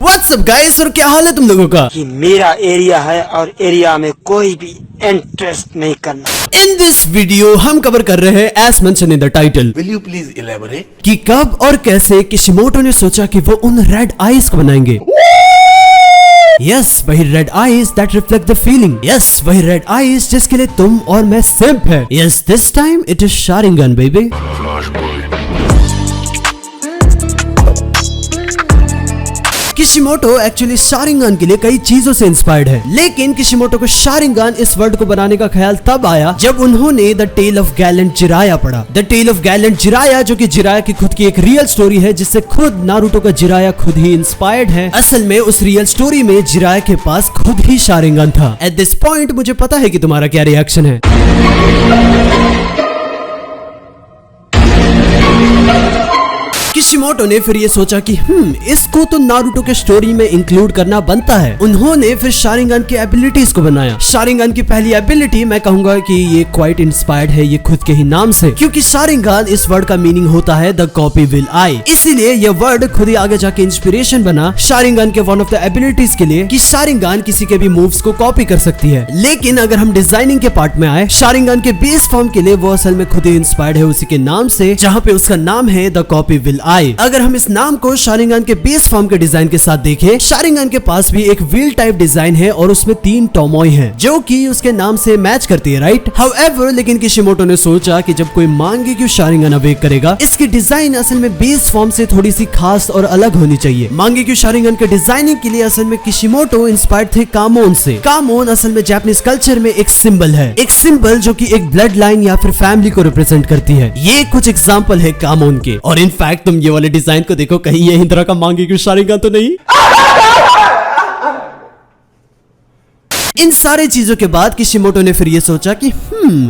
WhatsApp guys, और क्या हाल है तुम लोगों का? कि मेरा एरिया है और एरिया में कोई भी इंटरेस्ट नहीं करना। इन दिस वीडियो हम कवर कर रहे हैं as mentioned in the title, Will you please elaborate? कि कब और कैसे किशिमोटो ने सोचा कि वो उन रेड आईज को बनाएंगे। यस, वही red eyes that reflect the feeling. Yes, वही रेड आईज जिसके लिए तुम और मैं सिंप है। Yes, this time it is Sharingan baby. Kishimoto actually Sharingan के लिए कई चीजों से इंस्पायर्ड है, लेकिन किशिमोटो को शारिंगन इस वर्ड को बनाने का ख्याल तब आया जब उन्होंने the tale of gallant Jiraiya पढ़ा। The tale of gallant Jiraiya, जो कि जिराया की खुद की एक रियल स्टोरी है, जिससे खुद नारुतो का जिराया खुद ही इंस्पायर्ड है। असल में उस रियल स्टोरी में जिराया के पास खुद ही शारिंगन था। एट दिस पॉइंट मुझे पता है कि तुम्हारा क्या रिएक्शन है। किशिमोटो ने फिर ये सोचा कि इसको तो नारुतो के स्टोरी में इंक्लूड करना बनता है। उन्होंने फिर शारिंगन की एबिलिटीज को बनाया। शारिंगन की पहली एबिलिटी मैं कहूंगा कि ये क्वाइट इंस्पायर्ड है ये खुद के ही नाम से, क्योंकि शारिंगन इस वर्ड का मीनिंग होता है द कॉपी विल आई। इसीलिए ये वर्ड खुद ही आगे जाके इंस्पिरेशन बना शारिंगन के वन ऑफ द एबिलिटीज के लिए, कि शारिंगन किसी के भी मूव्स को कॉपी कर सकती है। लेकिन अगर हम डिजाइनिंग के पार्ट में आए, शारिंगन के बेस फॉर्म के लिए वो असल में खुद ही इंस्पायर्ड है उसी के नाम से, जहाँ पे उसका नाम है द कॉपी विल आई। अगर हम इस नाम को शारिंगन के बेस फॉर्म के डिजाइन के साथ देखें, शारिंगन के पास भी एक व्हील टाइप डिजाइन है और उसमें 3 टोमोई हैं, जो कि उसके नाम से मैच करती है, राइट? हाउएवर, लेकिन किशिमोटो ने सोचा कि जब कोई मांगे कि शारिंगन अवेक करेगा, इसकी डिजाइन असल में बेस फॉर्म से थोड़ी सी खास और अलग होनी चाहिए। मांगे कि शारिंगन के डिजाइनिंग के लिए असल में किशिमोटो इंस्पायर्ड थे कामोन से। कामोन असल में जापानीज कल्चर में एक सिंबल है, एक सिंबल जो कि एक ब्लड लाइन या फिर फैमिली को रिप्रेजेंट करती है। ये कुछ एग्जाम्पल है कामोन के। और इनफैक्ट तुम ये वाले डिजाइन को देखो, कहीं ये हिंद्रा का मांगे कि शारिंगन तो नहीं। इन सारे चीजों के बाद किशिमोटो ने फिर ये सोचा कि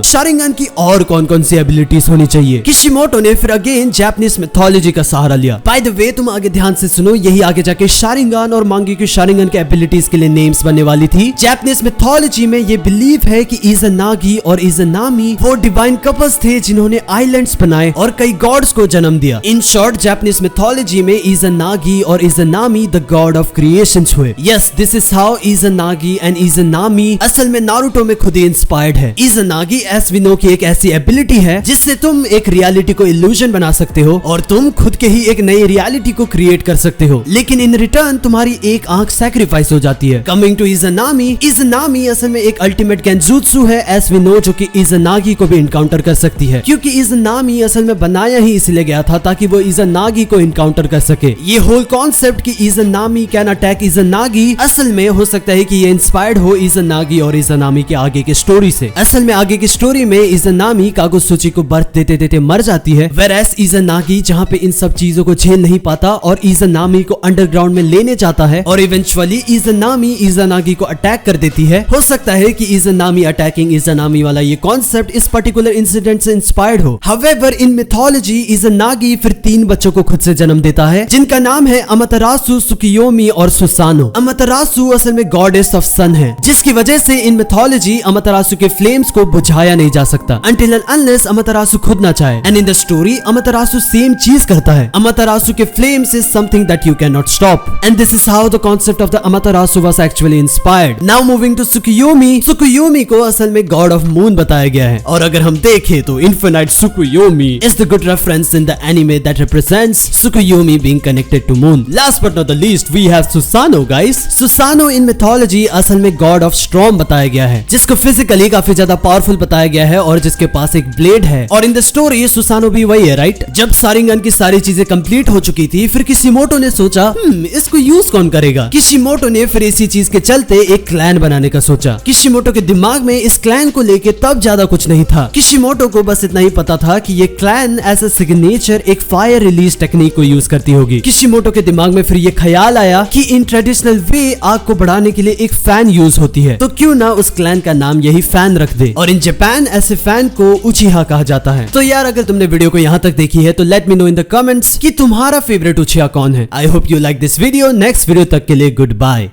शारिंगन की और कौन कौन सी एबिलिटीज होनी चाहिए। किशिमोटो ने फिर अगेन जापानीज मिथोलॉजी का सहारा लिया। बाय द वे, तुम आगे ध्यान से सुनो, यही आगे जाके शारिंगन और मांगे की शारिंगन के एबिलिटीज के लिए नेम्स बनने वाली थी। जापानीज मिथोलॉजी में ये बिलीव है कि इज़ानागी और इज़ानामी वो डिवाइन कपल्स थे जिन्होंने आइलैंड्स बनाए और कई गॉड्स को जन्म दिया। इन शॉर्ट, जापानीज मिथोलॉजी में इज़ानागी और Izanami the god of creations हुए। Yes, this is how Izanagi and Izanami असल में नारुतो में खुद ही इंस्पायर्ड है। इज़ानागी एस वी नो की एक ऐसी एबिलिटी है जिससे तुम एक रियलिटी को इल्यूजन बना सकते हो और तुम खुद के ही एक नई रियलिटी को क्रिएट कर सकते हो, लेकिन इन रिटर्न तुम्हारी एक आंख सैक्रिफाइस हो जाती है। कमिंग टू इज़ानामी, इज़ानामी असल में एक अल्टीमेट गेंजुत्सु है एस वी नो, जो कि इज़ानागी को भी इनकाउंटर कर सकती है, क्योंकि इज़ानामी असल में बनाया ही इसलिए गया था ताकि वो इज़ानागी को इनकाउंटर कर सके। ये होल कॉन्सेप्ट कि इज़ानामी कैन अटैक इज़ानागी असल में हो सकता है कि ये इंस्पायर्ड हो इज़ानागी और इज़ानामी के आगे की स्टोरी से। असल में आगे की स्टोरी में इज़ानामी कागुत्सुची को बर्थ देते देते मर जाती है, वेरएस इज़ानागी जहाँ पे इन सब चीजों को झेल नहीं पाता और इज़ानामी को अंडरग्राउंड में लेने जाता है और इवेंचुअली इज़ानामी इज़ानागी को अटैक कर देती है। हो सकता है कि इज़ानामी अटैकिंग इज़ानामी वाला ये कॉन्सेप्ट इस पर्टिकुलर इंसिडेंट से इंस्पायर्ड हो। हाउएवर, इन मिथोलॉजी इज़ानागी फिर 3 बच्चों को खुद से जन्म देता है, जिनका नाम है अमातेरासु, सुकियोमी और सुसानो। अमातेरासु असल में गॉडेस ऑफ सन है, जिसकी वजह से इन मिथोलॉजी अमातेरासु के फ्लेम्स को बुझाया नहीं जा सकता until and unless अमातेरासु खुद ना चाहे। And in the story Amaterasu same चीज करता है। अमातेरासु के flames is something that you can not stop, and this is how the concept of the Amaterasu was actually inspired. Now moving to Tsukuyomi. Tsukuyomi को असल में God of moon बताया गया है, और अगर हम देखें तो infinite Tsukuyomi is the good reference in the anime that represents Tsukuyomi being connected to moon. Last but not the least, we have Susanoo guys. Susanoo in mythology असल में गॉड ऑफ स्टॉर्म बताया गया है, जिसको physically काफी ज्यादा powerful बताया गया है और जिसके पास एक ब्लेड है। और इन द स्टोरी सुसानो भी वही है, राइट? जब शारिंगन की सारी चीजें कंप्लीट हो चुकी थी, फिर किशिमोटो ने सोचा इसको यूज कौन करेगा। किशिमोटो ने फिर इसी चीज के चलते एक क्लैन बनाने का सोचा। किशिमोटो के दिमाग में इस क्लैन को लेके तब ज्यादा कुछ नहीं था। किशिमोटो को बस इतना ही पता था कि ये क्लैन एज अ सिग्नेचर एक फायर रिलीज टेक्निक को यूज करती होगी। किशिमोटो के दिमाग में फिर ये ख्याल आया कि इन ट्रेडिशनल वे आग को बढ़ाने के लिए एक फैन यूज होती है, तो क्यों ना उस क्लैन का नाम यही फैन रख दे। और इन जापान ऐसे फैन को उचिहा कहा जाता है। तो यार, अगर तुमने वीडियो को यहाँ तक देखी है तो let me know in the comments कि तुम्हारा फेवरेट उचिहा कौन है। I hope you like this video. Next video तक के लिए गुड बाय।